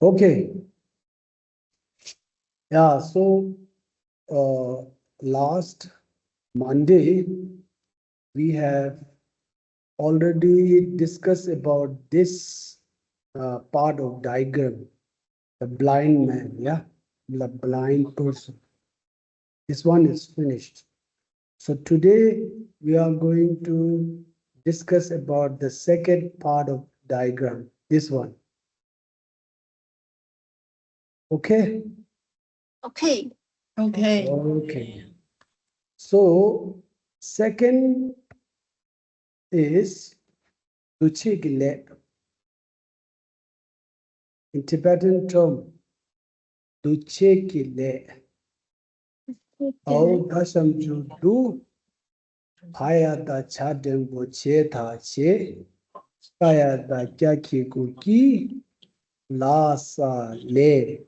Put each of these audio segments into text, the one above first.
Okay. Yeah, so last Monday we have already discussed about this part of diagram, the blind man, yeah, the blind person. This one is finished. So today we are going to discuss about the second part of diagram, this one. Okay? Okay. Okay. Okay. So second is duchigile. In Tibetan term, duchigile. Au dasam ju du phaya da chadem bo che tha che kaya da kya ki ku ki la sa le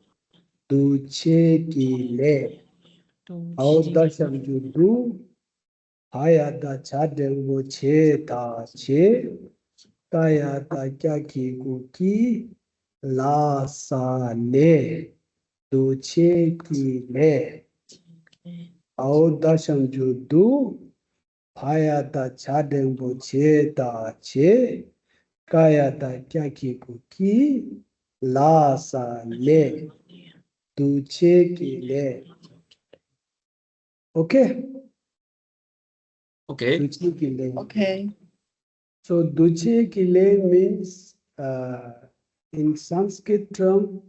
duchigile. Au dasam ju du phaya da chadem bo che tha che kaya da kya ki ku ki la sa le duchigile. Ao dasham ju du phaya da chadeng bo che da che kaya da kya ki ku ki la sa le du che ki le. Okay? Okay. Du che ki le. Okay. So du che ki le means in Sanskrit term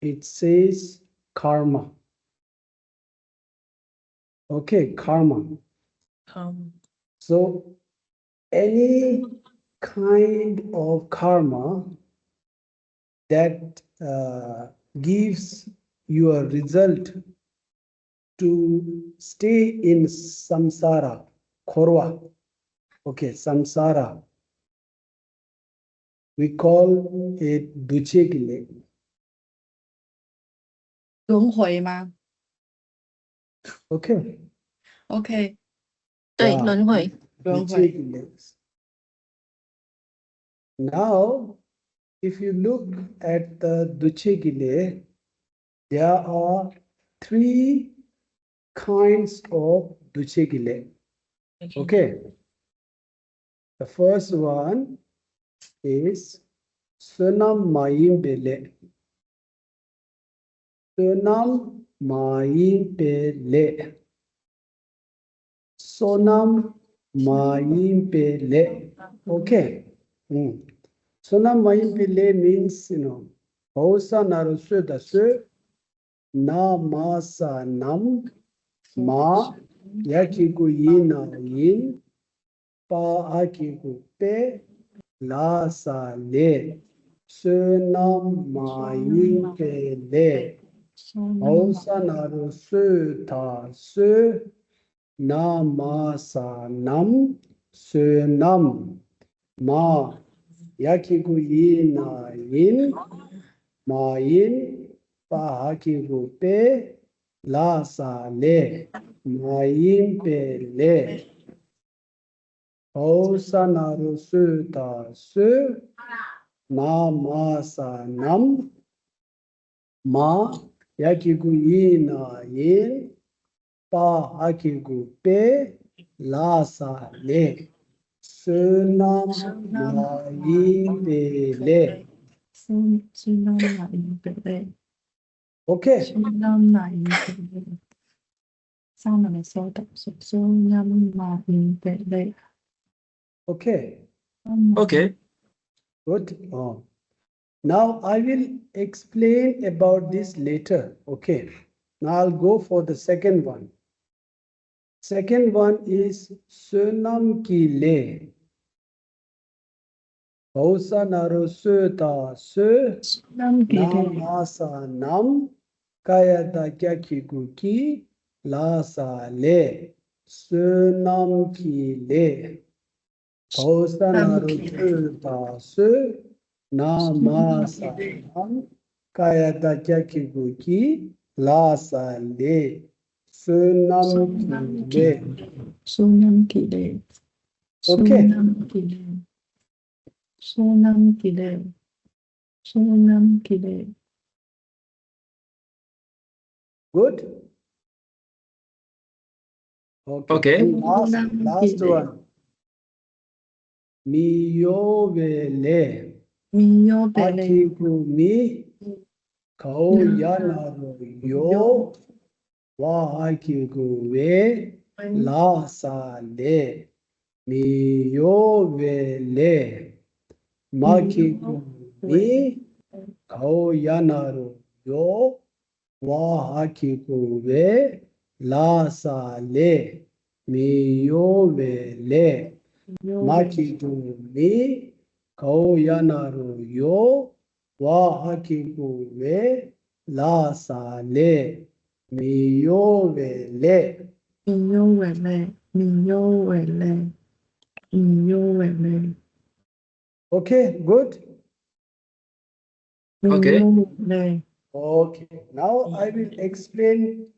it says karma. Okay, karma. So any kind of karma that gives you a result to stay in samsara, korwa, okay, samsara, we call it duchegile. 轮回吗 Okay, ？OK，对， yeah, 轮回。轮回。 duchegile. Now, if you look at the duchegile, there are three kinds of duchegile. Okay, the first one is Sunam Mayimbele. Sunam Mayimbele. Sonam Mayimbele. Okay. Sonam Mayimbele means, Hausa Narusu Dasu Na Masa Nam Ma Yakiku Yina Yin Pa Akiku Pe La Sa Le Sunam Mayimbele. Hausa Narusu Dasu Na Ma Sa Nam Sunam Ma Yakiku Yina Yin Ma Yin Pa Hakiku Pe La Sa Le Ma Yin Pe Le Hausa Narusu Dasu Na Ma Sa Nam Ma Yakiku Yina Yin Pa Hakiku Pe La Sa Le Sunam Mayimbele. 孙南马英北类， Okay, 孙南马英北类，上面的说的是孙南马英北类。 okay, Okay. good. Oh. Now I will explain about this later. Okay, now I'll go for the second one. Second one is Sunam Ki Le. Hausa Naru Suta Su 南给 Nam 类， Asa Nam Kaya Da Kya Ki Gu Ki La Sa Le Sunam Ki Le. Hausa Naru Suta Su Nam Asa Nam Kaya Da Kya Ki Gu Ki La Sa Le Sunam Ki Le. 孙南给类， Okay. 孙南给类，孙南给类。Sonam Kile. Good? Okay. Okay. Then last Sonam one. Miyovele. Miyo Bele. Akiku mi kau yanaro yo wa akiku we la sa le. Miyovele. Makiku mi kau yanaro yo wa akiku we la sa le. Miyovele. Makiku mi kau yanaru yo wa hakiku we la sa le mi yo we le. Miyo Wele. Miyo Wele. Miyo Wele. Okay, good. Okay. Miyo Wele. Okay, now I will explain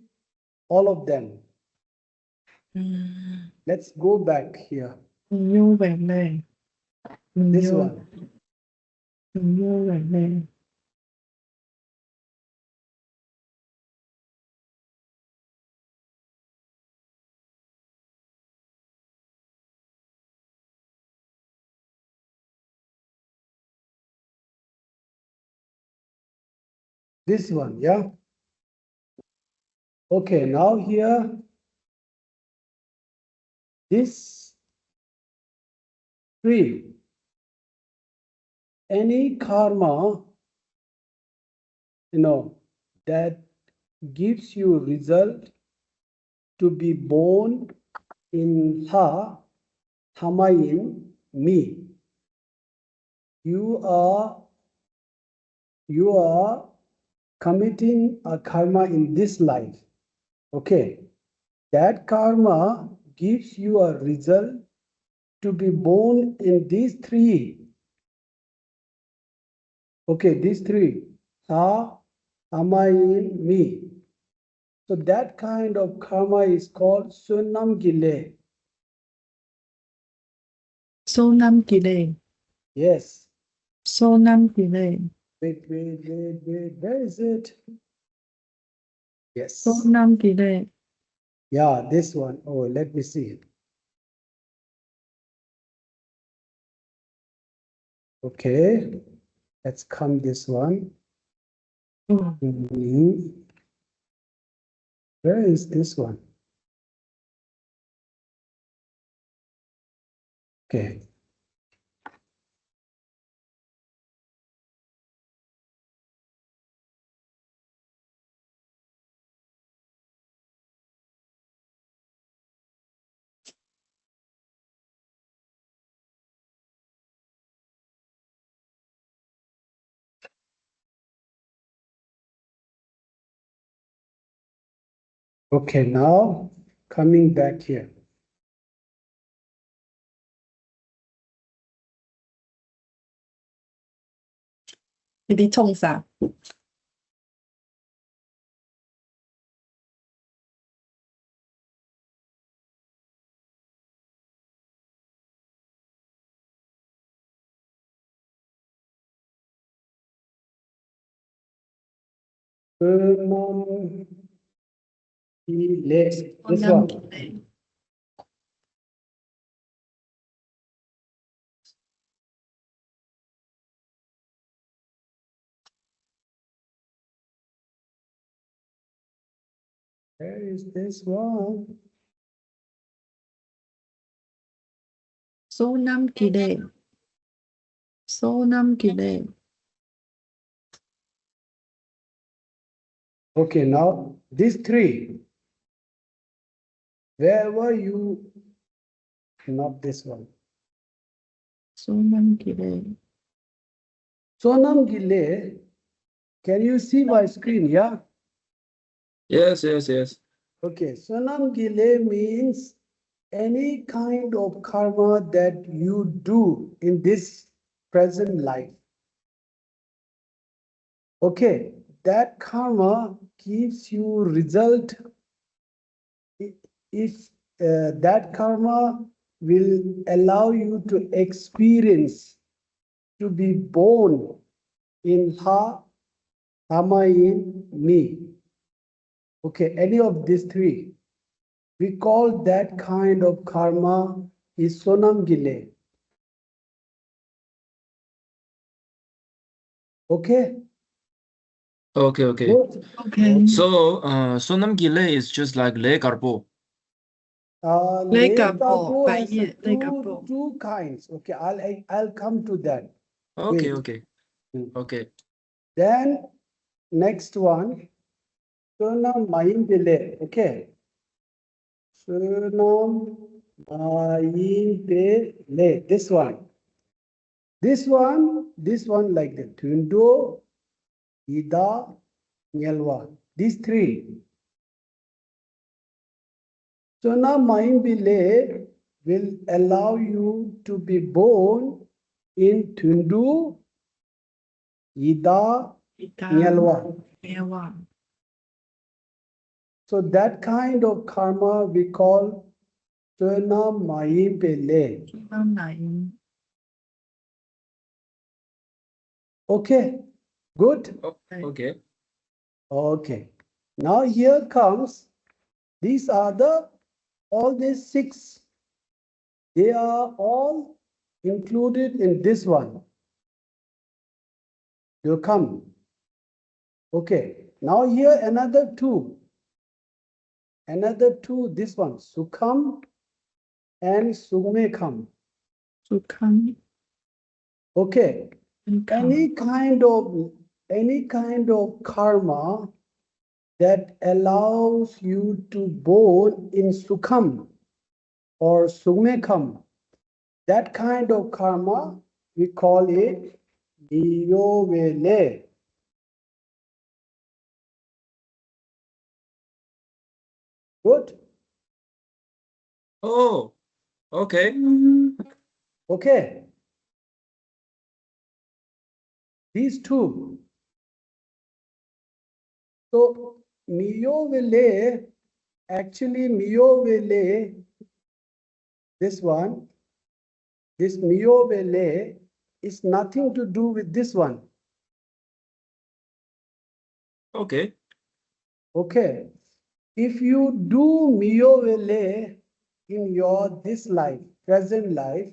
all of them. Let's go back here. Miyo Wele. This Miyo. one. Miyo Wele. This one, yeah. Okay, now here, this tree, any karma, that gives you result to be born in her, Hamayin, me. You are committing a karma in this life. Okay. That karma gives you a result to be born in these three. Okay, these three. Ha, Hamayin, me. So that kind of karma is called Sunam Gile. Sonam Kile. Yes. Sonam Kile. Wait. Where is it? Yes. Sonam Kile. Yeah, this one. Oh, let me see. Okay. Let's come this one. Oh. Where is this one? Okay. Okay, now coming back here. Đi thông xã. This Sonam one. Kile. Where is this one? Sonam Kile. Sonam Kile. Okay, now these three. Wherever you, not this one. Sonam Kile. Sonam Gile, can you see my screen? Yeah. Yes. Okay, Sonam Gile means any kind of karma that you do in this present life. Okay, that karma gives you result if that karma will allow you to experience, to be born in ha, Lama in me. Okay, any of these three. We call that kind of karma is sonam gile. Okay? Okay, okay. Good. OK， So, Sonam Gile is just like Le Garbo. Leg Leg garbo, has leg two garbo. two kinds. Okay, I'll come to that. Okay, Wait. okay, Hmm. okay. Then next one, sonam mayimbele. Okay. Sonam mayimbele. This one. This one like the Tundo, Ida, Nyelwa. These three. So now Mayimbile will allow you to be born in Tundu, Ida, Nyelwa. So that kind of karma we call Sona Mayimbile. Okay, good? Okay. Okay. Now here comes, these are all these six. They are all included in this one. You come. Okay. Now here another two. Another two, this one, Sukham and Sumekam. Okay. Any kind of karma that allows you to born in Sukham or Sumekam, that kind of karma, we call it Niyovele. Good? Oh, okay. Okay. These two. So Miyovele, actually Miyovele, this one, this Miyovele is nothing to do with this one. Okay. Okay. If you do Miyovele in your this life, present life,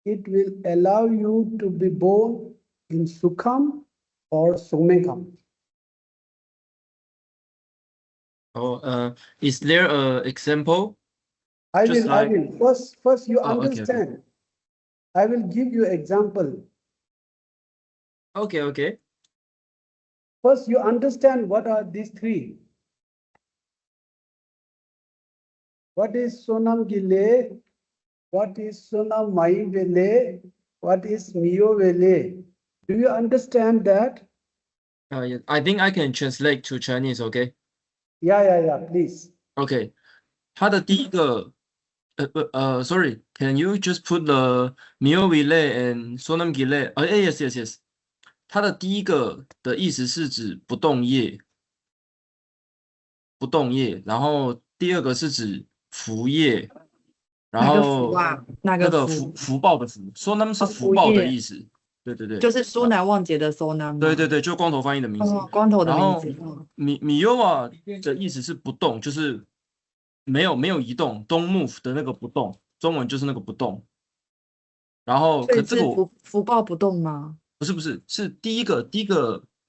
it will allow you to be born in Sukham or Sumekam. Oh, is there a example? I Just will, I like- will. First you Oh, okay, okay. understand. I will give you example. Okay, okay. First you understand what are these three. What is Sonam Gile? What is Sonam Maivele? What is Miyovele? Do you understand that? Yeah, I think I can translate to Chinese, okay? Yeah, please. Okay. 它的第一个sorry, can you just put the Miovile and Sonam Gile? Yes. 它的第一个的意思是指不动业，然后第二个是指福业，然哪个后福啊？哪那个个福？福报的福，Sonam 是哦福报的福业意思，对，就是苏南旺杰的苏南吗？对，就光头翻译的名字。哦，光头的名然后字。Miova的意思是不动，就是没有移动，don't move 的那个不动，中文就是那个不动。然后所以是可这个福报不动吗？不是，是第一个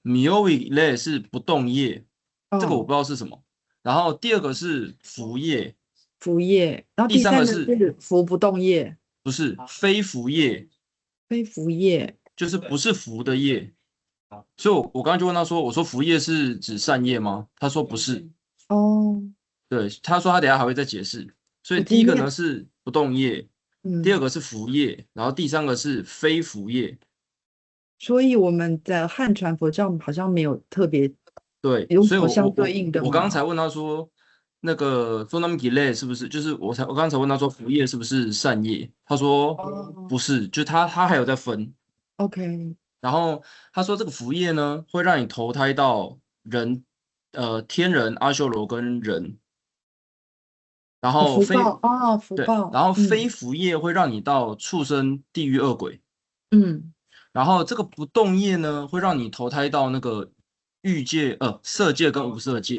Miovile 是不动业，这个我不知道是什么。然后第二个是福业，福业，然后第三个是福不动业，不是非福业，非福业就是不是福的业。所以我刚刚就问他说，我说福业是指善业吗？他说不是。哦。对，他说他等一下还会再解释。所以第一个呢是不动业，第二个是福业，然后第三个是非福业。所以我们的汉传佛教好像没有特别对，有所以相对应的吗？我刚才问他说，那个说那么 gile 是不是？就是我刚才问他说福业是不是善业？他说不是，就他还有在分。OK。然后他说这个福业呢会让你投胎到人，天人、阿修罗跟人。然后福报，然后非福业会让你到畜生、地狱、恶鬼。然后这个不动业呢，会让你投胎到那个欲界、色界跟无色界。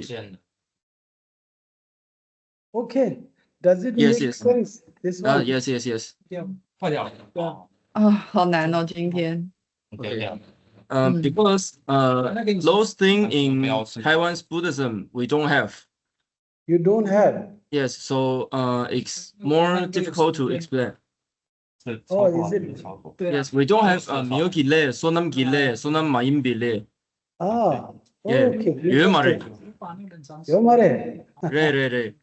Okay. Does it Yes, make yes. sense? This one? Yes, yes, yes. 快点了。 啊，好难哦，今天。 Okay. 嗯 Because those things in Taiwan's Buddhism we don't have. You don't have. Yes, so it's more difficult to explain. Oh, is it? Yes, we don't have Miyokile, Sonamgile, Sonamayimbile. Ah, Yeah, okay. Yomare. Yomare. Right.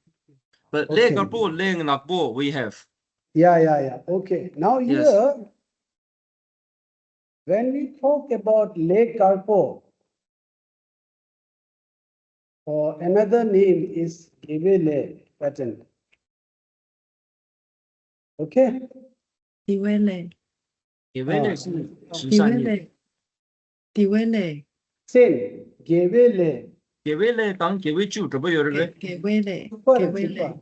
But Okay. Le Garbo, Le Nakbo, we have. Yeah. Okay. Now Yes. here, when we talk about Lake Karpo, or another name is Gevele pattern. Okay. 底位嘞， Gevele 是十底位善业。嘞，底位嘞， Same. Gevele. Gevele 当 Gevele 就怎么有的嘞？给位嘞， Super, 给位 super. 嘞，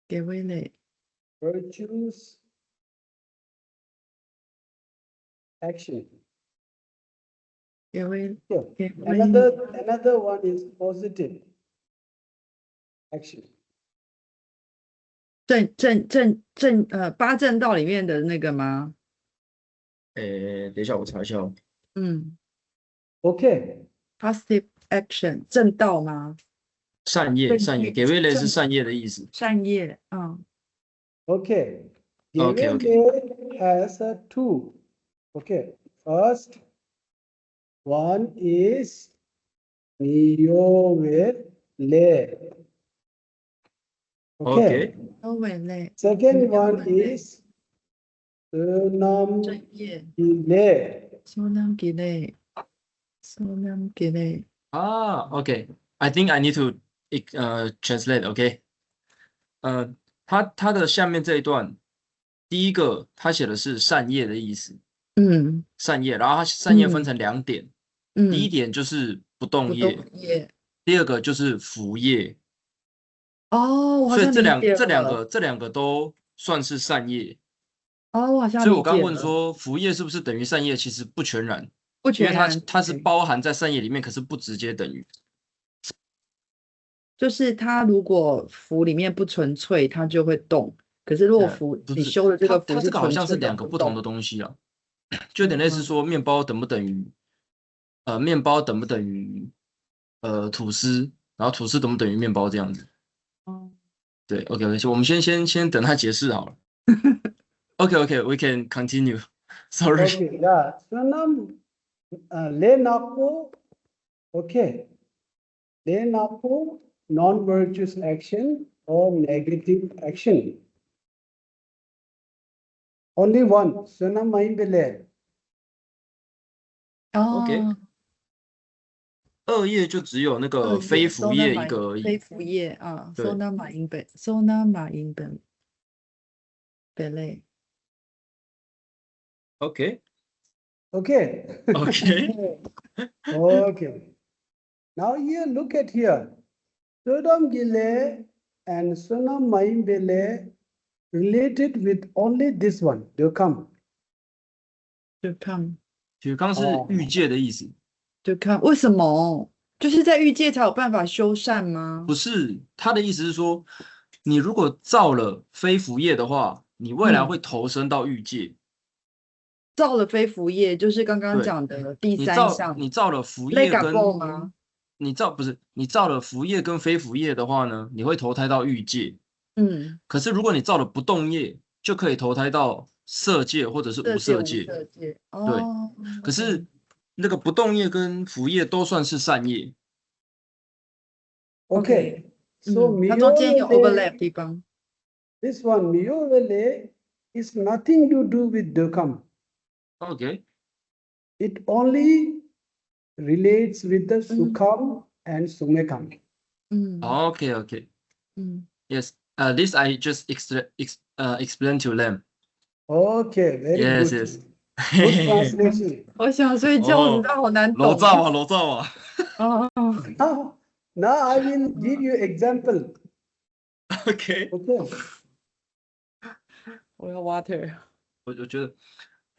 给位嘞， Virtues. Action. 给位 Yeah. 给位， Another one is positive. Action. 八正道里面的那个吗？等一下我查一下哦。嗯 Okay. ，positive action 正道吗？善业，Gevele 是善业的意思。善业，嗯 Okay. Okay. Gevele has two. Okay. First one is Niyovele. Okay. 都为类 Second one is Sunam 正业， Gile. 苏南给类，苏南给类， Okay. I think I need to translate. Okay. 它的下面这一段，第一个它写的是善业的意思，嗯善业，然后它善业分成两点，第一嗯，点就是不动不业，动业。第二个就是福业，哦，我好所以像理解了。这两个都算是善业。哦，我好像所以我刚理解了，问说福业是不是等于善业，其实不全然，不因为全然，它是对包含在善业里面，可是不直接等于。就是它如果符里面不纯粹，它就会动。可是如果符你不是修的这个符它这个好纯粹像是两个不同的东西啊，就有点类似说面包等不等于吐司，然后吐司等不等于面包这样子。哦对 ，OK， 我们先等他解释好了。OK，we can continue. Sorry. Okay. Yeah. Sunam Lenapo. Okay. Lenapo, non-virtuous action or negative action. Only one. Sunam Maimbele. OK 哦，恶业就只有那个恶业非福业一个而非已。福业啊，对收纳马英本，收纳马英本，本类。 OK Okay. Okay. Now here, look at here. Sodom Gile and Sunam Maimbele related with only this one. They come. 就看举刚是欲界的意思，就看为什么？就是在欲界才有办法修善吗不？是他的意思是说，你如果造了非福业的话，你未来会投身到欲界。造了非福业，就是刚刚对讲的第你三项。你造了福类业跟感够吗？你造了福业跟非福业的话呢，你会投胎到欲界。嗯，可是如果你造了不动业，就可以投胎到色界或者是无色界。色界。哦，可是那个不动业跟福业都算是善业。 Okay. So 它中间有 Miyovele, overlap 地方。 this one Miyovele is nothing to do with Dokam. OK， It only relates with the Sukham and Sumekam. 嗯 OK， 嗯 yes， this I just explain to them。 Okay, very Yes, good. yes. Good translation. 我想睡觉，你知道好难懂。楼灶啊，楼灶啊。哦， Now I will give you example. OK， Okay. 我要 water。我觉得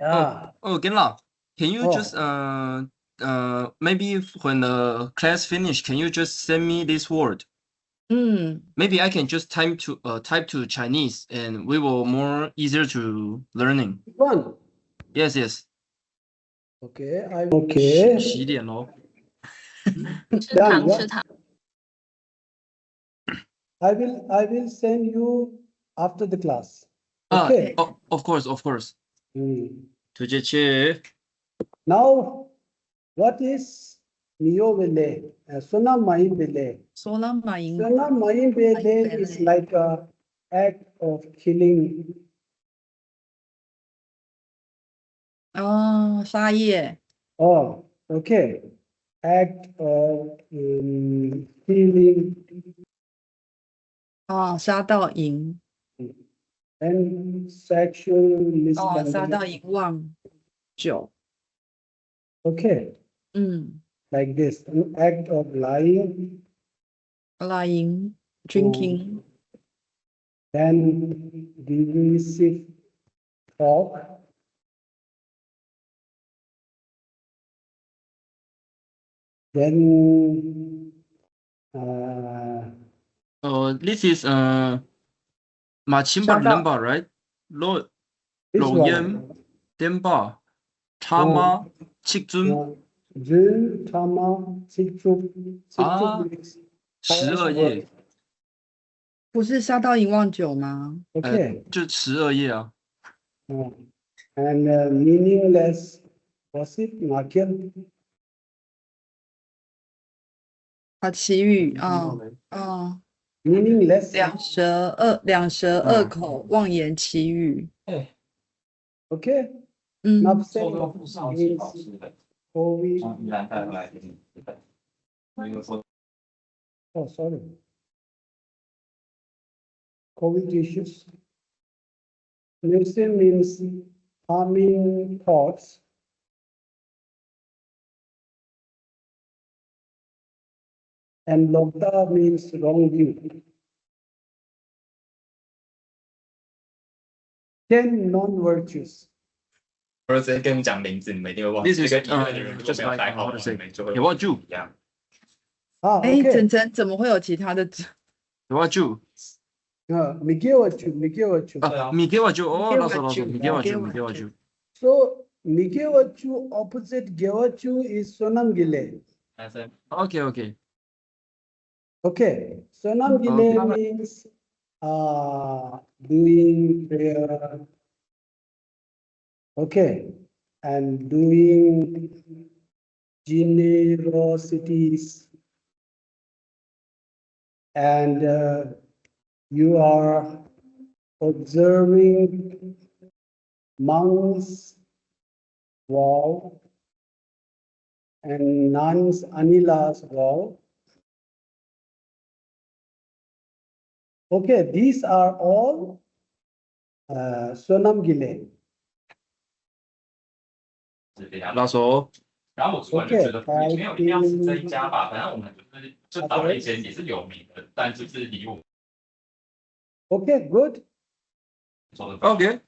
Yeah. Genla, can you Oh. just maybe when the class finish, can you just send me this word? Maybe I can just type to Chinese, and we will more easier to learning. One. Yes, yes. Okay. Okay. 洗脸咯。吃糖 yeah. 吃糖。 I will send you after the class. Ah, Okay. of course, of course. Hmm. Now, what is Neo Vile? Sona Main Vile. 说了马英 Sona Main Vile is like a act of killing. 哦，沙叶 Oh, okay. Act of killing 哦，杀到赢 and sexual 哦，杀到 misconduct. 赢忘酒 Okay, like this, an act of lying, 来赢 drinking then derisive talk, then This is 마침바 렘바, right? 로 this 롱염 one. 댐바 차마 칙준 Jun, Tama, Sikchuk, 아 means 12夜，不是杀到赢忘酒吗？ okay. 就12夜啊。And meaningless gossip, market, 啊，奇遇啊 meaningless. 两舌恶口妄言其语 Okay. 嗯 Nabsen means COVID. Oh, sorry. COVID issues. Nabsen means harming thoughts. And Logda means wrong view. 10 non-virtues. 我就直接跟你讲名字，你们一定会忘记。 This is 这个疑问的人如果 just 没有 like 带好 how 的 to 话， say 你们就会 有就一样。哎， Okay. 晨怎么会有其他的字？有就 Migewachu. 米给我就哦， Migewachu 老手米给我就 So Migewachu opposite Gewachu is Sonam Gile. OK Okay. Sonam Gile Okay. means doing prayer. Okay. And doing generosities. And you are observing monks' vow and nuns' anila's vow. Okay, these are all Sonam Gile. 老手然后我主管就觉得没有一定要是这一家吧，反正我们就找了一些也是有名的，但就是离我们 Okay, good. 说的 OK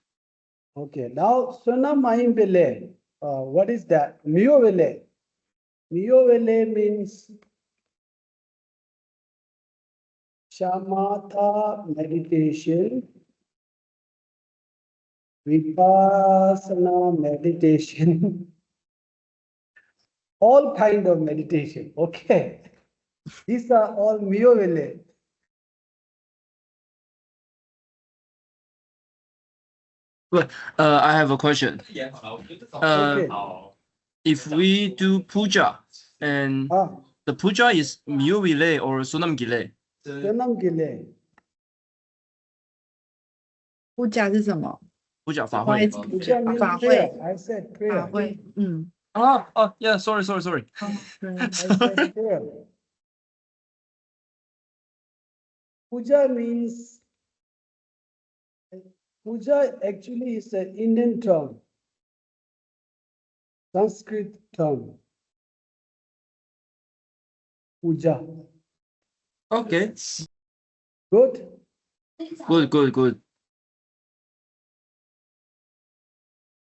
Okay, now Sonam Mahim Bele. What is that? Mio Vele. Mio Vele means shamatha meditation, vipassana meditation, all kind of meditation. Okay, these are all Mio Vele. I have a question. 也好了，我觉得这种 Okay. 好。 If we do puja and the puja is Myo Vile or Sonam Gile? Sonam Gile. 不加是什么？ puja 法会会 Puja means 法 prayer. 会 I said 法 prayer. 会yeah, sorry. I said prayer. Puja means, puja actually is an Indian term, Sanskrit term. Puja. OK Good. good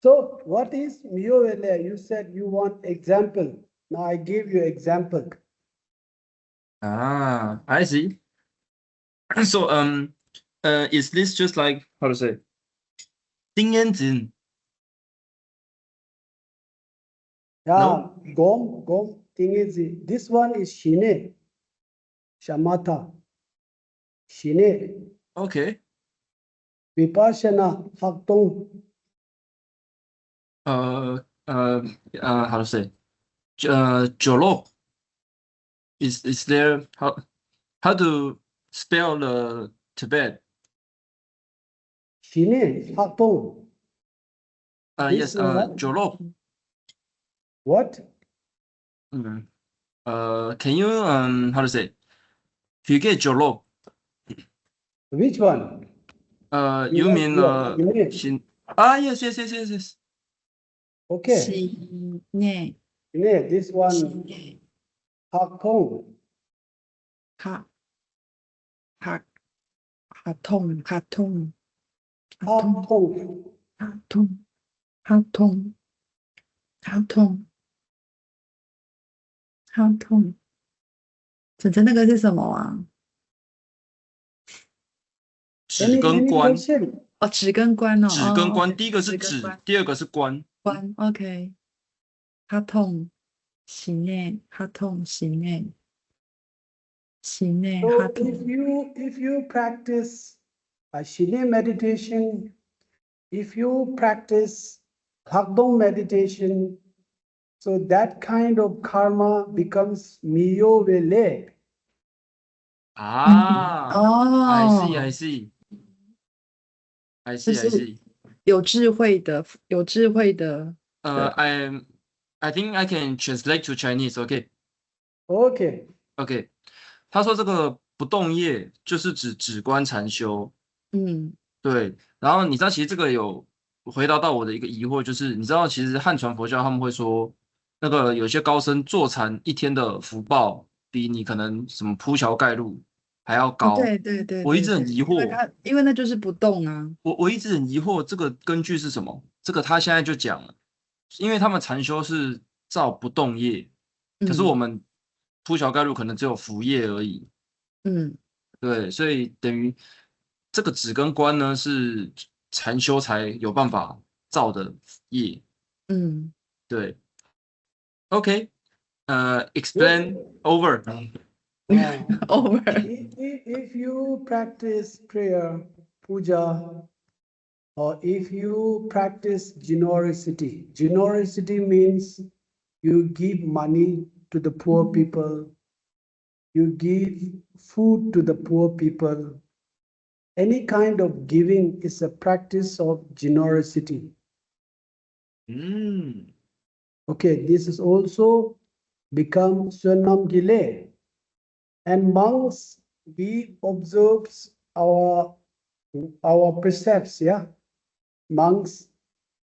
So what is miovele? You said you want example. Now I gave you example. Ah, I see. So is this just like how to say? 经验值 Yeah, gom. Thing is, this one is shine, shamatha, shine, Okay. vipassana, hakdong. How to say? 酒肉 is there how to spell the Tibet? Shine, hakdong. Yes, 酒肉 What? can you how to say? Forget 酒肉 Which one? you mean Shine. yes. Okay. 洗内 Shine, this 洗 one, 内 hakdong. 哈哈哈痛哈痛哈痛 Hakdong. 哈痛哈痛哈痛哈痛，晨晨那个是什么啊？指跟关 question? 哦，指跟关哦，指跟哦关， ，OK，第一个是指，指跟关第二个是关。关，OK，哈痛洗内哈痛洗内洗内哈 So 痛 if you practice a Shine meditation, if you practice Hakdong meditation, so that kind of karma becomes miyo vele. 啊，I 哦， see. 就是有智慧的I think I can translate to Chinese. Okay. Okay. 他说这个不动业就是指止观禅修。嗯对，然后你知道其实这个有回答到我的一个疑惑，就是你知道其实汉传佛教他们会说，那个有些高僧坐禅一天的福报比你可能什么铺桥盖路还要高。对，我一直很疑惑，因为那就是不动啊。我一直很疑惑这个根据是什么？这个他现在就讲了，因为他们禅修是照不动业，可是我们铺桥盖路可能只有福业而已。对，所以等于这个止跟观呢是禅修才有办法造的业。对 ，OK， explain over。over If you practice prayer, puja, or if you practice generosity means you give money to the poor people, you give food to the poor people. Any kind of giving is a practice of generosity. Okay, this is also become Swanam Gile. And monks, we observe our precepts, yeah. Monks,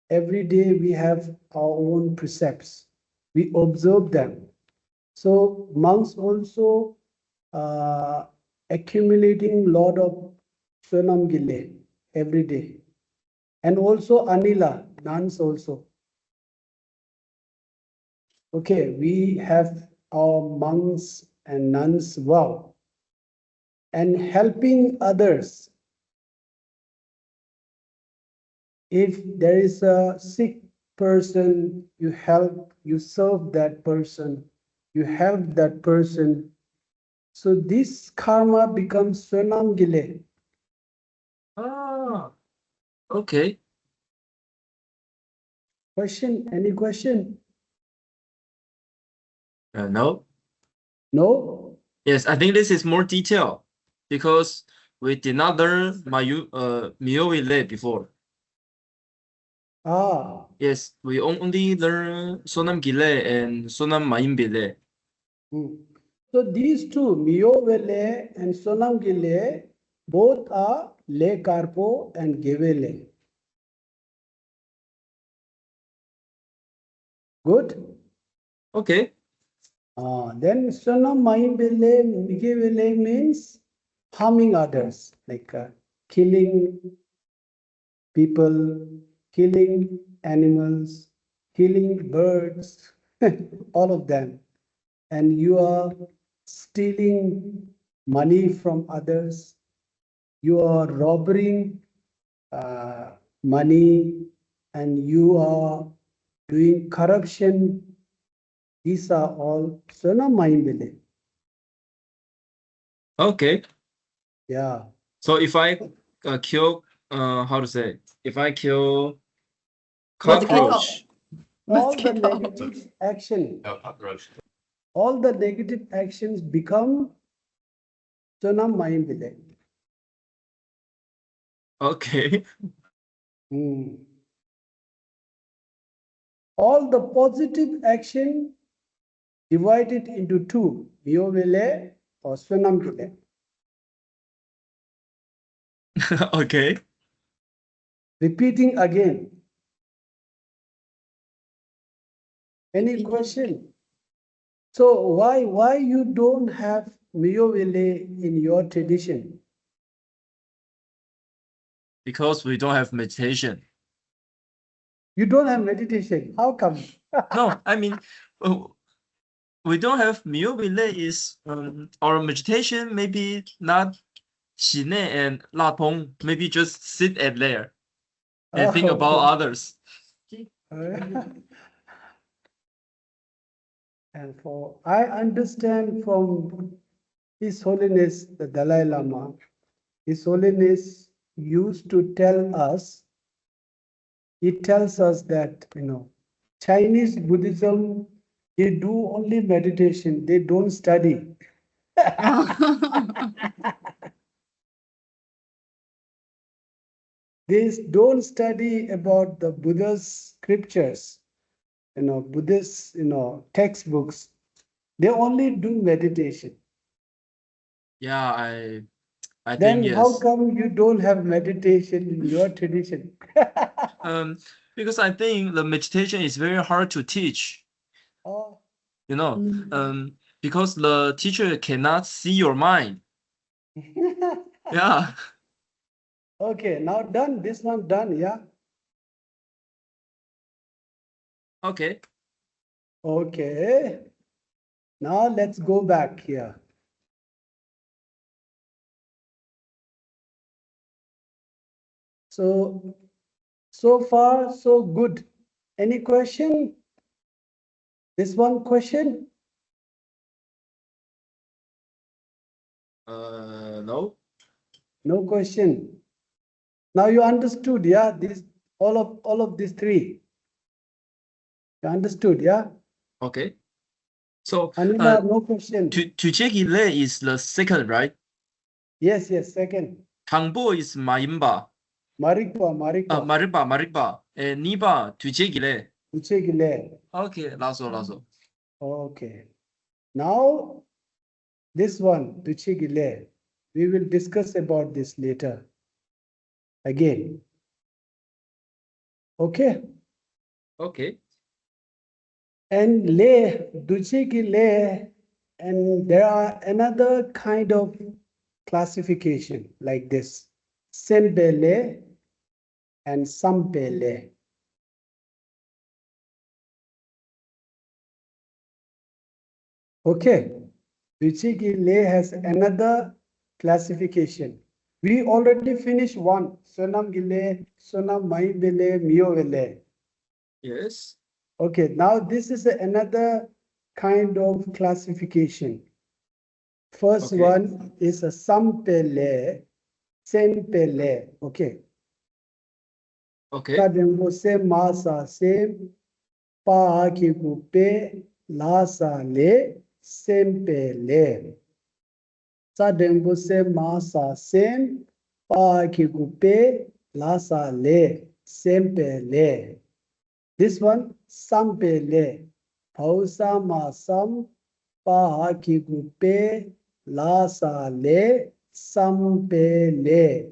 every day we have our own precepts. We observe them. So monks also accumulating lot of Swanam Gile every day. And also Anila, nuns also. Okay, we have our monks and nuns vow. And helping others. If there is a sick person, you help, you serve that person, you help that person. So this karma becomes Swanam Gile. Okay. Question? Any question? No. No? Yes, I think this is more detailed because we did not learn Miyo before. Yes, we only learn Sonam Gile and Sonam Mayim Bile. So these two, Miyo Vele and Sonam Gile, both are Le Karpo and Gevele. Good? Okay. Then Sonam Mayim Bile, Gevele means harming others, like killing people, killing animals, killing birds, all of them. And you are stealing money from others. You are robbing money, and you are doing corruption. These are all Sona Mahimbele. Okay. Yeah. So if I kill, how to say? If I kill Mosquito. cockroach, All the Mosquito. negative action, Cockroach. all the negative actions become Sona Mahimbele. okay. All the positive action divided into two, Miovele or Swanamvile. Okay. Repeating again. Any Repeating. question? So why you don't have Miovele in your tradition? Because we don't have meditation. You don't have meditation. How come? No, I mean, we don't have Miobile is our meditation maybe not Xine and La Tong, maybe just sit at there and think about others. And for I understand from His Holiness the Dalai Lama, His Holiness used to tell us, he tells us that, Chinese Buddhism, they do only meditation, they don't study. They don't study about the Buddha's scriptures, Buddhist, textbooks. They only do meditation. Yeah, I Then think how yes. come you don't have meditation in your tradition? Because I think the meditation is very hard to teach, Oh, because the teacher cannot see your mind. Yeah. okay, now done. This one done, yeah? Okay. Okay. Now let's go back here. So far, so good. Any question? This one question? No. No question. Now you understood, yeah? This all of these three. You understood, yeah? Okay. So Anima, no question. Tuchegile is the second, right? Yes, second. Tangbo is Mayimba. Marikwa. Mariba. Niba Tuchegile. Uchegile. Okay, lasso. Okay. Now this one, Tuchegile. We will discuss about this later. Again. Okay. Okay. And lay, Duchegile, and there are another kind of classification like this. Sembele and Sampele. Okay, Duchegile has another classification. We already finished one, Sonam Gile, Sonam Maibele, Miovele. Yes. Okay, now this is another kind of classification. First Okay. one is a Sampele, Sempele. Okay. Okay. Kadembo se masa se pa ki kupe lasa le sempele. Sadembo se masa sem pa ki kupe lasa le sempele. This one sampele. Pausa masam pa ki kupe lasa le sampele.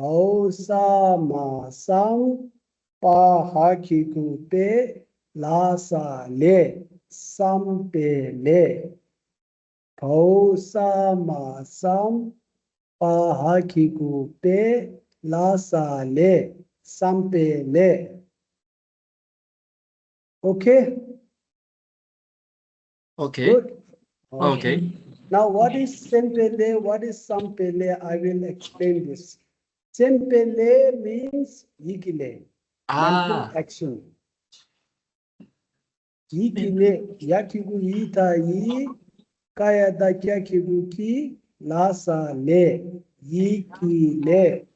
Pausa masam pahakikupe lasa le sampele. Pausa masam pahakikupe lasa le sampele. Okay, Okay. good. Okay. Now, what is sempele? What is sampele? I will explain this. Sempele means yikile, mental Ah. action. Yikile, yakigu yita yi, kaya da kyakigu ki, lasa le, yikile.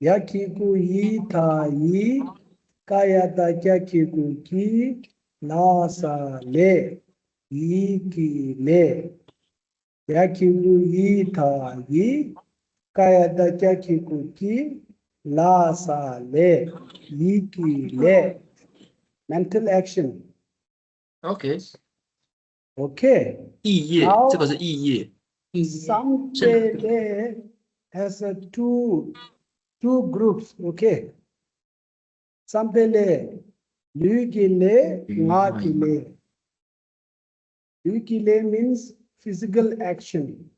Yakigu yita yi, kaya da kyakigu ki, lasa le, yikile. Yakigu yita yi, kaya da kyakigu ki, lasa le, yikile. Mental action. Okay. Okay. 异业， Now 这个是异业。 Sampele has a two groups. Okay. Sampele, Lugile, Ngakile. Lugile means physical action.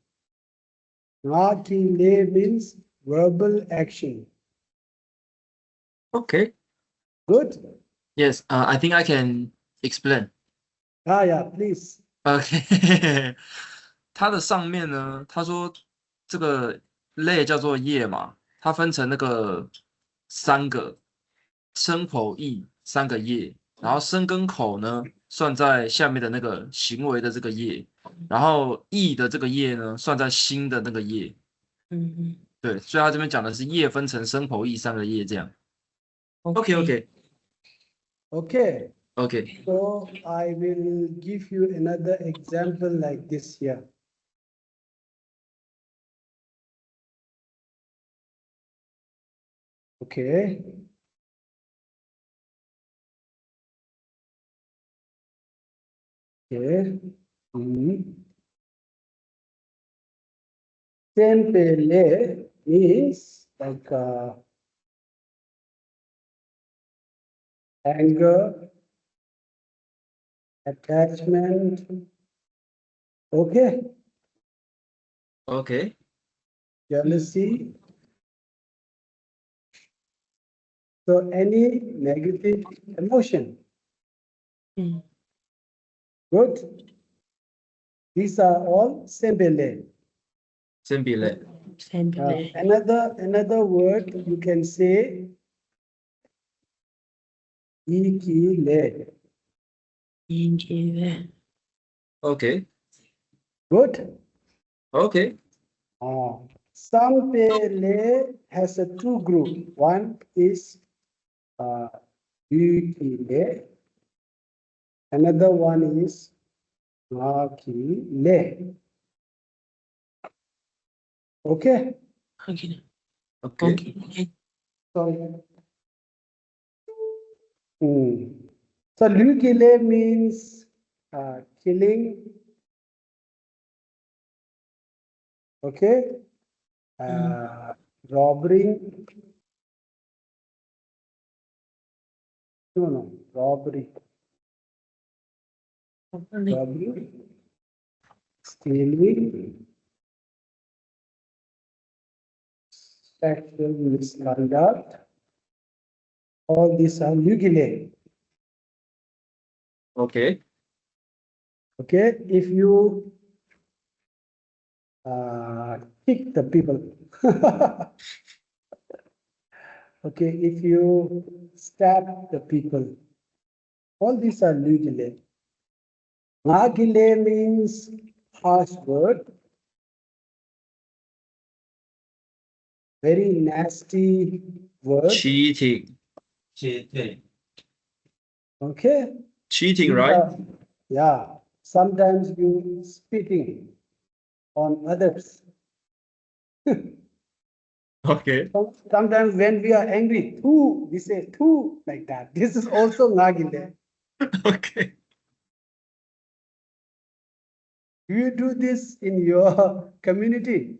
Ngakile means verbal action. Okay. Good. Yes. I think I can explain. Yeah, please. OK 它的上面呢，他说这个类叫做业嘛，它分成那个三个身口意三个业，然后身跟口呢算在下面的那个行为的这个业，然后意的这个业呢算在心的那个业。对，所以他这边讲的是业分成身口意三个业这样。OK。 Okay. OK。 So I will give you another example like this here. Okay. Okay. Tempele means like anger, attachment. Okay. OK。 Jealousy. So any negative emotion. Good. These are all sempele. 先比类。 Another word you can say ikile. OK。 Good. OK。 Sampele has a two group. One is ikile. Another one is nakile. Okay. OK。 Sorry. So Lugile means killing. Okay. Robbery. No, robbery. Robbery. Stealing. Sexual misconduct. All these are Lugile. OK。 Okay, if you kick the people, okay, if you stab the people, all these are Lugile. Nagile means harsh word, very nasty word. Cheating. Okay. Cheating, right? Yeah. Sometimes you spitting on others. OK。 Sometimes when we are angry, "Thu," we say "thu" like that. This is also Nagile. OK。 Do you do this in your community?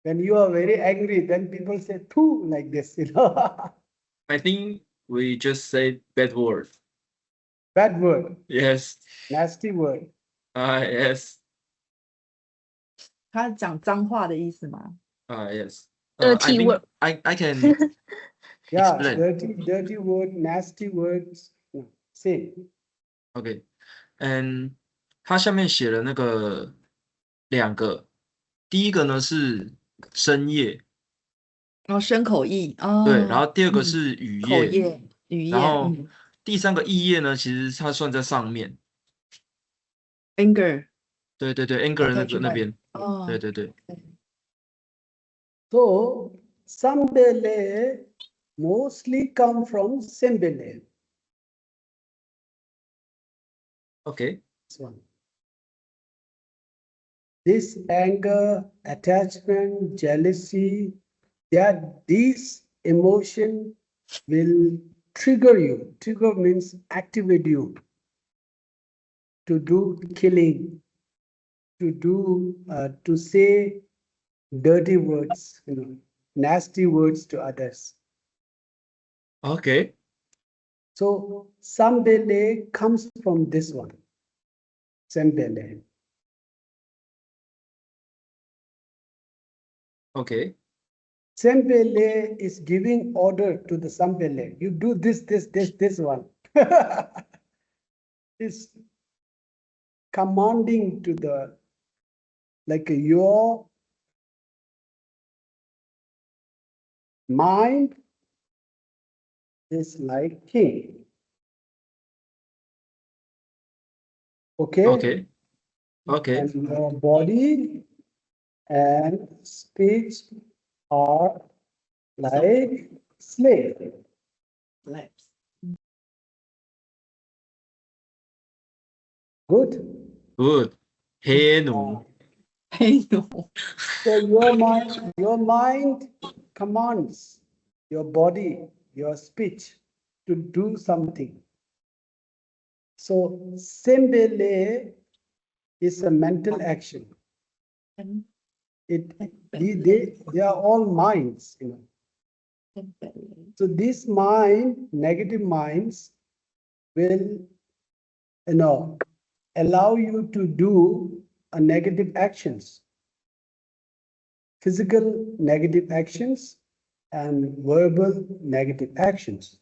When you are very angry, then people say "thu" like this, I think we just say bad word. Bad word, Yes. nasty word. Yes. 他讲脏话的意思吗？ Yes. I Dirty think word. I can Yeah, explain. dirty word, nasty words. Say. OK，它下面写了那个两个，第一个呢是深夜，哦，牲口意对，然哦，后第二个是雨夜，口业、雨夜，然后第三个异业呢，其实它算在上面。 anger 对对对 ，anger 那 attachment 边，哦，对对对。 So, Sambele mostly come from Sembele. OK， This one. This anger, attachment, jealousy, these emotion will trigger you. Trigger means activate you to do killing, to say dirty words, nasty words to others. OK， So Sambele comes from this one. Sambele. OK， Sembele is giving order to the Sambele. You do this one. It's commanding to the, like your mind is like king. Okay? OK， OK， And your body and speech are like slave. slaves Good? good，黑奴，黑奴 So your mind commands your body, your speech to do something. So Sembele is a mental action. They are all minds, So these negative minds will, allow you to do negative actions, physical negative actions and verbal negative actions.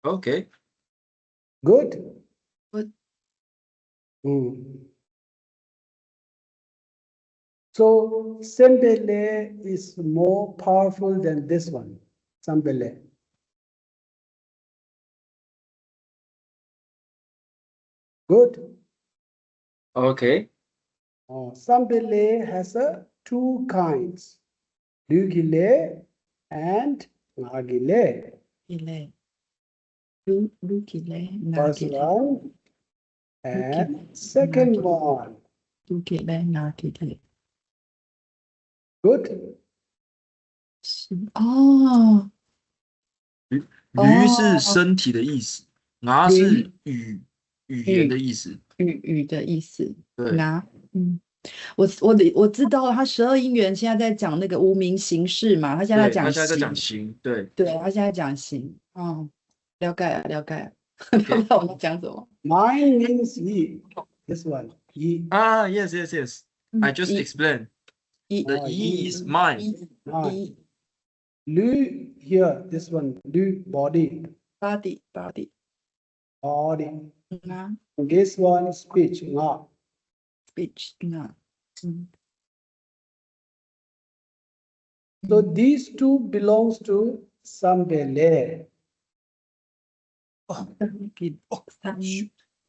OK， Good? Good. So Sembele is more powerful than this one, Sambele. Good? OK， Sambele has two kinds, Lugile and Nagile. 一类，Lu 几类，哪 First 几类 one and second one. ，Lu 几类，哪几类？ Good? 是哦，驴是身体的意思，拿是语言的意思。语的意思，对，拿，我知道他12因缘现在在讲那个无名形式嘛，他现在对，他讲现在在讲形，形，对。对，他现在讲形，了解了，了解，不知道我们讲什么。Mind means ye. This one, ye. Ah, yes, yes, yes. I just 一 explained. 一 The E is mind. 一 Lu here, this one, lu body, body body. 啊 This one speech, nga. speech 啊，So these two belongs to Sambele.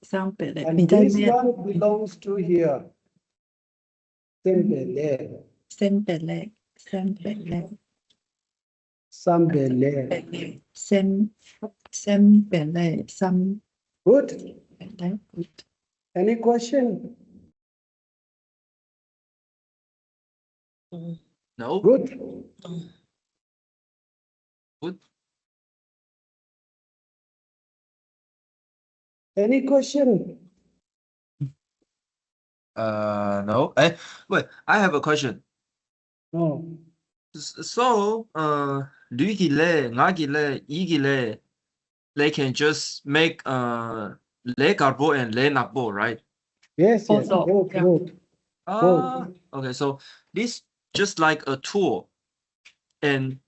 三北类， And 你在 this 那边 one belongs to here. Sambele. 三北类，三北类。 Sambele. 三北类，三 Good? 北类。 Any question? No. Good. Good. Any question? No. Wait. I have a question. No. So, Lugile, Nagile, Igile, they can just make Le Garbo and Le Nabo, right? Yes, yes. Also, Both, yeah. both. Ah, okay. So these just like a tool, and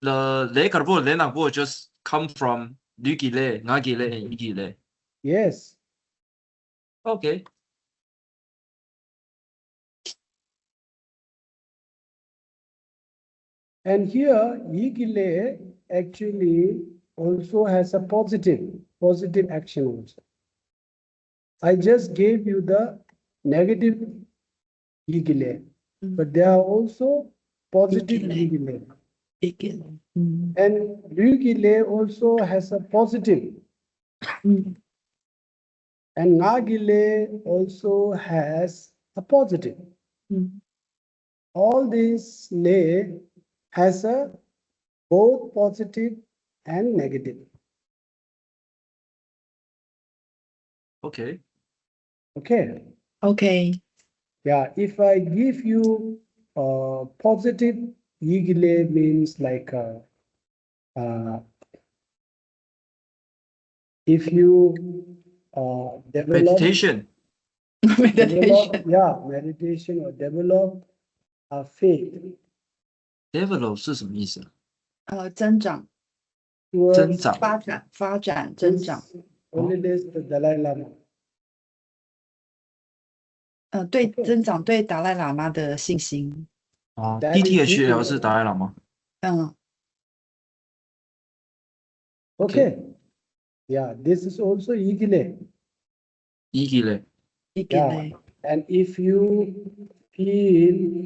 the le karbo le nakbo just come from lugile, ngagile, and igile. Yes. Okay. And here, yigile actually also has a positive action also. I just gave you the negative yigile, but there are also positive Yigile. yigile. Igile. And ryugile also has a positive, and nagile also has a positive. All these lay has a both positive and negative. Okay. Okay. Okay. Yeah, if I give you positive yigile means like if you develop Meditation. Meditation. meditation or develop a faith Develop 是什么意思？增长，增 towards 长。发展，增长。 holiness the Dalai Lama. 对，增长对达赖喇嘛的信心。哦 That is ，DTHL yigile. 是达赖喇嘛？ Okay. Yeah, this is also yigile. igile. igile. And if you feel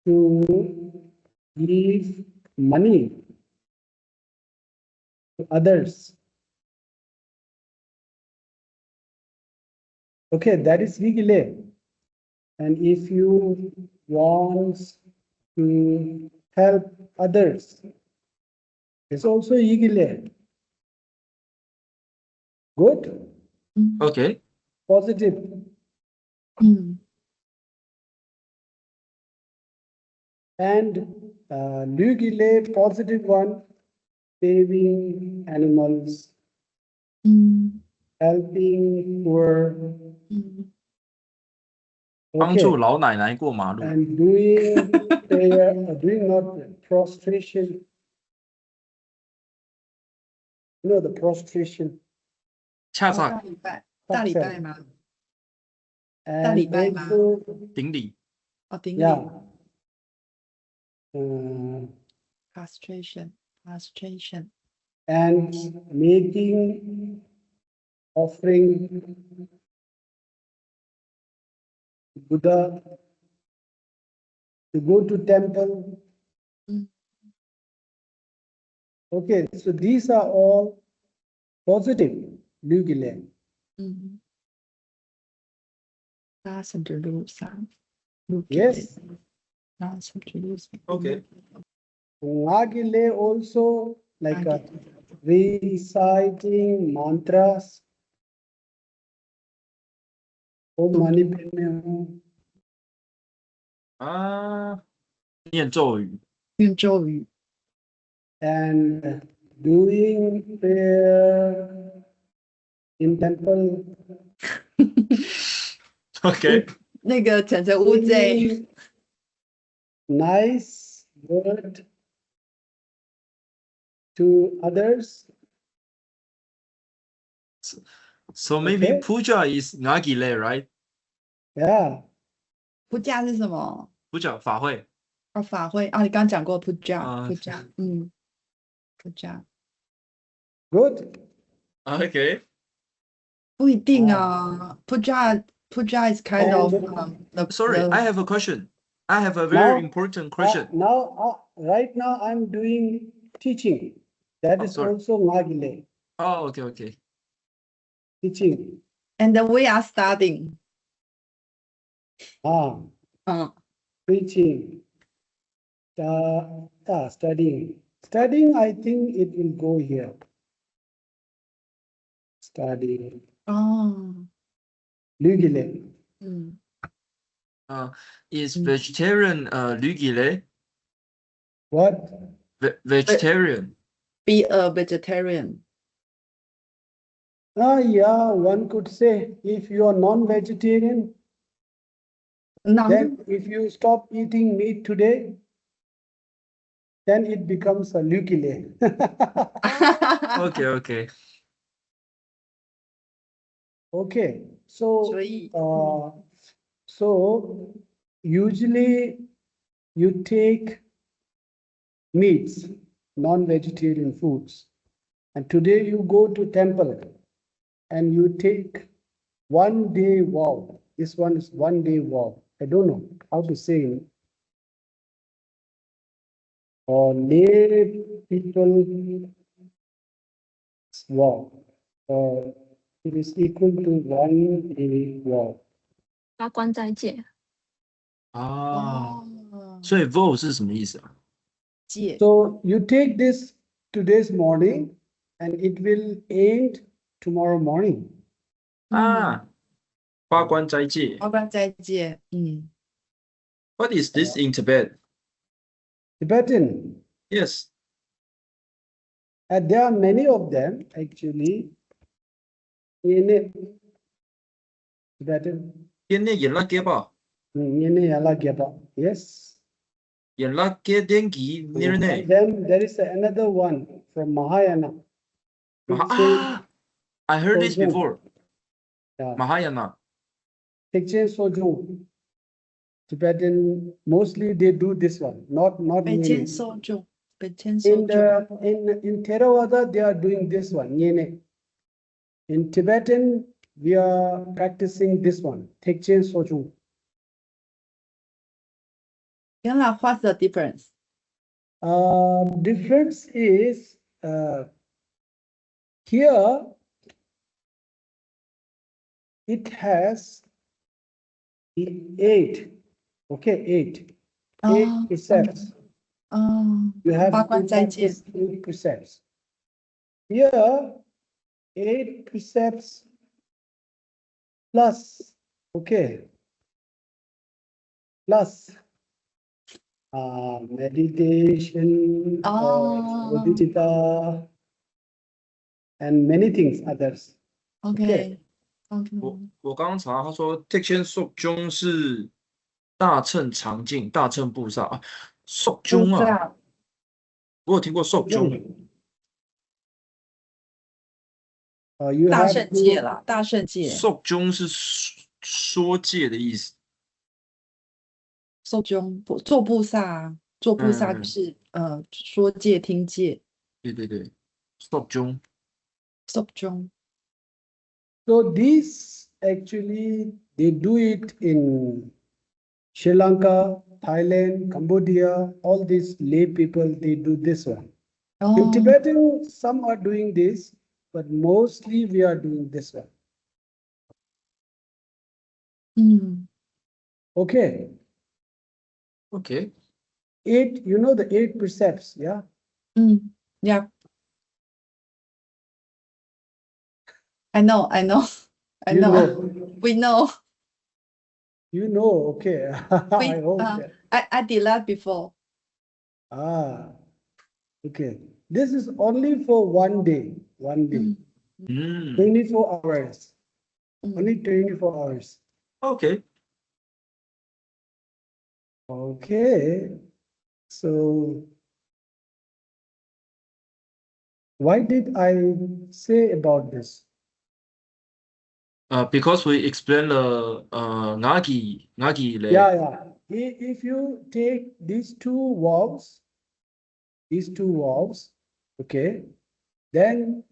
to give money to others, okay, that is yigile. And if you want to help others, it's also yigile. Good, Okay. positive. And lugile, positive one, saving animals, helping poor. 帮助 Okay. 老奶奶过马路。 And doing prayer, doing not prostration. You know the prostration. 恰大恰礼拜，大礼拜吗？ And 大礼拜吗？ also, 顶礼。顶礼 yeah.，castration. And making offering Buddha, to go to temple. Okay, so these are all positive lugile. 拉伸着路上，路 Yes. 拉伸着路上。 Okay. Nagile also like reciting mantras. Om Mani Padme Hum. 啊，念咒语。用咒语。 And doing prayer in temple. OK。那个晨晨乌贼。 Saying nice word to others. So maybe Okay. puja is ngagile, right? Yeah. 普加是什么？ puja 法会。法会你刚刚讲过普加，普加。 Good. OK。不一定啊，普加 is kind of Sorry, I have a question. I have a very important question. Right now I'm doing teaching. That is sorry. also Nagile. Oh, okay. Teaching. And we are studying. Preaching. Studying. Studying, I think it will go here. Studying. Lugile. Is vegetarian lugile? What? Vegetarian. Be a vegetarian. Yeah, one could say if you are non-vegetarian, Nắng. Then if you stop eating meat today, then it becomes a lukile. OK OK， Okay, so 所以 so usually you take meats, non-vegetarian foods, and today you go to temple and you take 1 day vow. This one is 1 day vow. I don't know how to say it. Or lay people vow. It is equal to 1 day vow. 八关斋戒，啊，哦，所以 vow 是什么意思啊？戒 So you take this today's morning and it will end tomorrow morning. 啊，八关斋戒。八关斋戒，What is this in Tibet? Tibetan. Yes. And there are many of them actually in it. Tibetan. 天内演拉给吧， Yes. 演拉给电吉尼尔 And 内。 then there is another one from Mahayana. Ah, I heard this Sojung. before. Yeah. Mahayana. Tenzin Sojung. Tibetan, mostly they do this one, not 北天 Nyene. 受众，北天受 In 众， in Theravada, they are doing this one, Nyene. In Tibetan, we are practicing this one, Tenzin Sojung. 原来 what's the difference？ Difference is here it has 8, okay, 8 哦 precepts. 哦， You have 八 to 关斋戒， practice 8 precepts. Here, 8 precepts plus, okay, plus meditation, bodhicitta, and many things others. OK OK，我刚刚查，他说 Tekken Sok 中是大乘常静、大乘布萨啊，Sok 中啊，萨我有听过 Sok 中， You 大 have 圣 to 戒啦，大圣戒， Sok 中是说戒的意思。受中做布萨，做布萨就是说戒听戒，对对对，Sok 中。受中 So these actually they do it in Sri Lanka, Thailand, Cambodia, all these lay people, they do this one. 哦 In Tibetan, some are doing this, but mostly we are doing this one. Okay, OK， 8, you know the 8 precepts, yeah? Yeah. I know, I know, I You know. know, We know. you know, okay. I hope that. I did that before. Okay. This is only for 1 day, 1 day, 24 hours, only 24 hours. OK， Okay, so why did I say about this? Because we explain the ngagi le. Yeah. If you take these two vows, okay, then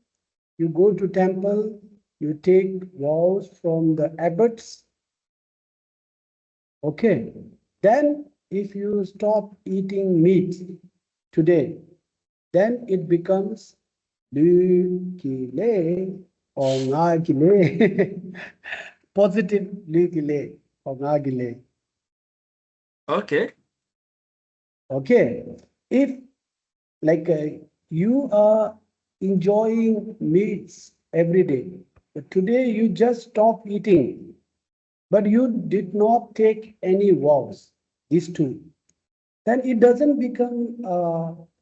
you go to temple, you take vows from the abbots, okay. Then if you stop eating meat today, then it becomes lukile or ngagile, positive lukile or ngagile. OK， Okay, if like you are enjoying meats every day, but today you just stop eating, but you did not take any vows, these two, then it doesn't become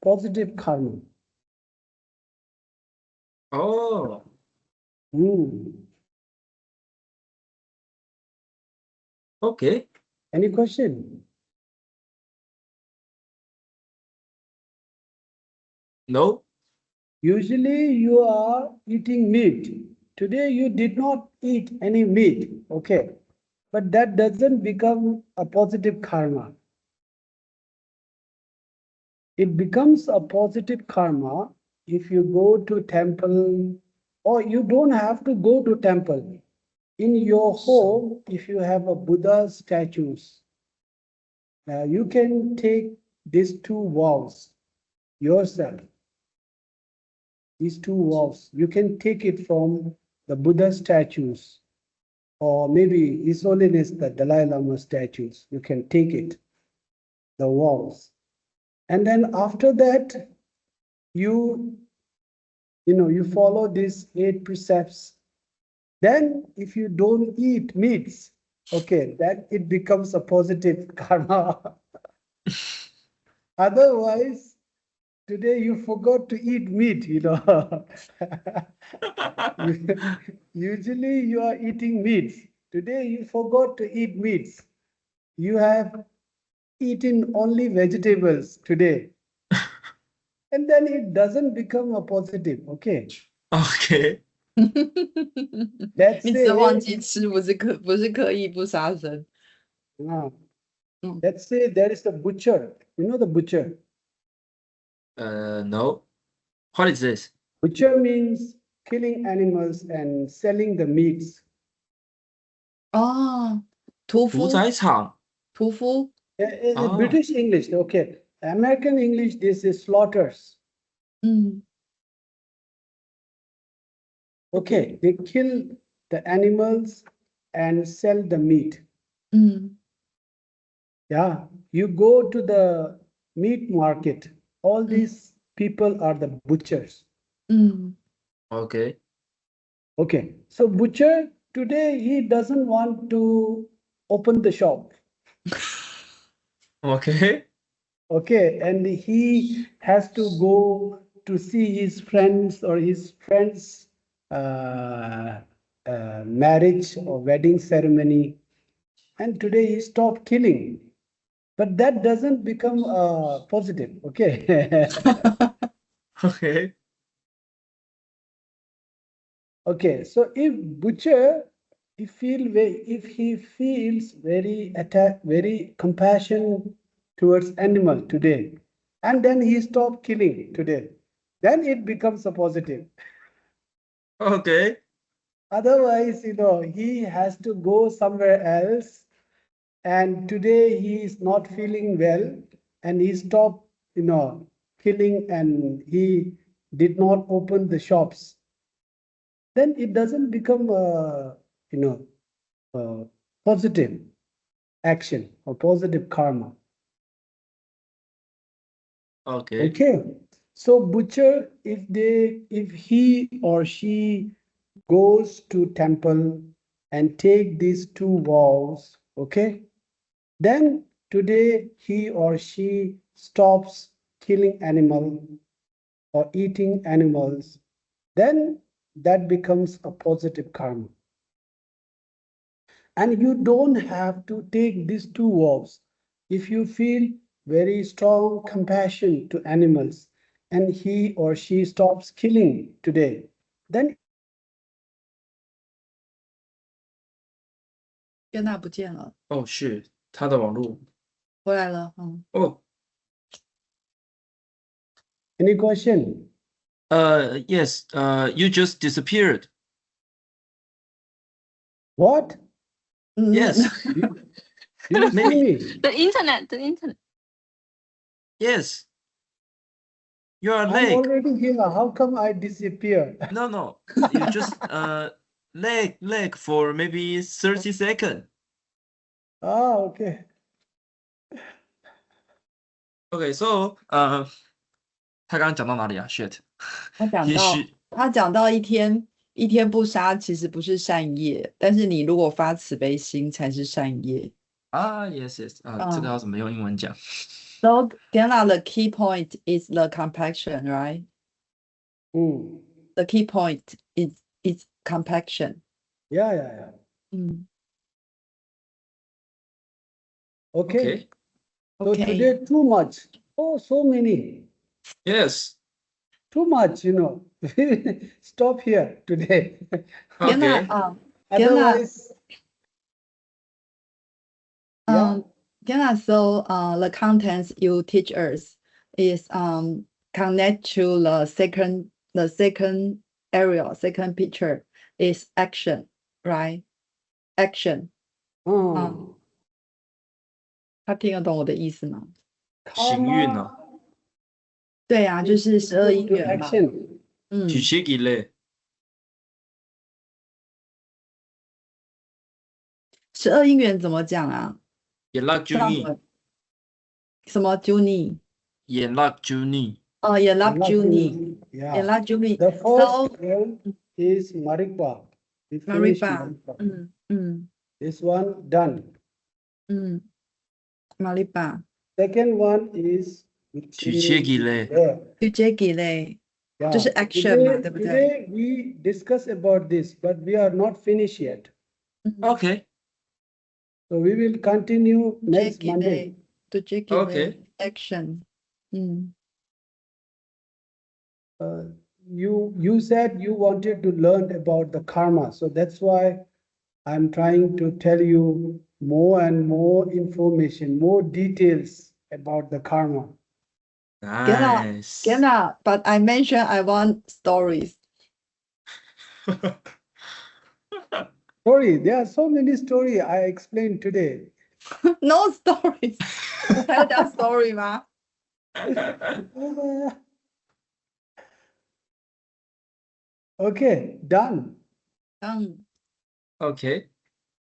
positive karma.哦 Hmm. OK， Any question? No. Usually you are eating meat. Today you did not eat any meat. Okay. But that doesn't become a positive karma. It becomes a positive karma if you go to temple, or you don't have to go to temple. In your home, if you have a Buddha statues, you can take these two vows yourself. These two vows, you can take it from the Buddha statues, or maybe His Holiness the Dalai Lama statues. You can take it, the vows. And then after that, you you follow these 8 precepts. Then if you don't eat meats, okay, then it becomes a positive karma. Otherwise, today you forgot to eat meat, Usually you are eating meats. Today you forgot to eat meats. You have eaten only vegetables today. And then it doesn't become a positive, okay? Okay. Let's 你只是忘 say, 记吃，不是刻意不杀生。 let's say there is a butcher. You know the butcher? No. What is this? Butcher means killing animals and selling the meats. 哦，屠夫，屠宰场。屠夫， Oh. British English, okay. American English, this is slaughters. 嗯 Okay, they kill the animals and sell the meat. 嗯 Yeah, you go to the meat market. All these people are the butchers. 嗯 Okay. Okay, so butcher today he doesn't want to open the shop. Okay. Okay, and he has to go to see his friends or his friends' marriage or wedding ceremony. And today he stopped killing. But that doesn't become positive. Okay. Okay. Okay, so if butcher, if he feels very compassion towards animal today, and then he stop killing today, then it becomes a positive. Okay. Otherwise, he has to go somewhere else, and today he is not feeling well, and he stopped, killing, and he did not open the shops. Then it doesn't become positive action or positive karma. Okay. Okay. So butcher, if he or she goes to temple and take these two vows, okay, then today he or she stops killing animal or eating animals, then that becomes a positive karma. And you don't have to take these two vows. If you feel very strong compassion to animals and he or she stops killing today, then 天娜不见了， Oh shit. 他的网络。回来了，嗯， Oh. any question? Yes. You just disappeared. What? Yes. You see Maybe. me? The internet. Yes. You are I'm late. already here. How come I disappear? No. You just lag for maybe 30 seconds. Okay. Okay, so 他刚刚讲到哪里啊 ？Shit. 他讲到一天不杀，其实不是善业，但是你如果发慈悲心才是善业。Yes. 这个要怎么用英文讲？ So, Diana, the key point is the compassion, right? The key point is compassion. Yeah. Mm. Okay. Okay. So Okay. today too much. Oh, so many. Yes. Too much, you know. Stop here today. Gena, Okay. Otherwise, yeah. Gena, so the contents you teach us is connect to the second area, second picture is action, right? Action.嗯他听得懂我的意思吗？行运啊，对啊，就是12因 to 缘嘛。 action. 取其几类， 12因缘怎么讲啊？眼辣就腻，上文什么 Juni？眼辣就腻。也 love Juni，也 Yeah. love Juni。 The So first one is Marikwa. We finished Maripa， Marikwa. This one done. Maripa， Second one is 取其几类， there. 就这几类， Yeah. 就是 action 嘛， Today, 对不对？ today we discuss about this, but we are not finished yet. OK So we will continue 这 next 几 Monday. 类，对这几 OK 类 action。You said you wanted to learn about the karma, so that's why I'm trying to tell you more and more information, more details about the karma. nice。 But I mentioned I want stories. Sorry, there are so many stories I explained today. No stories. 还要讲 story 吗？ Okay, done.嗯。 OK。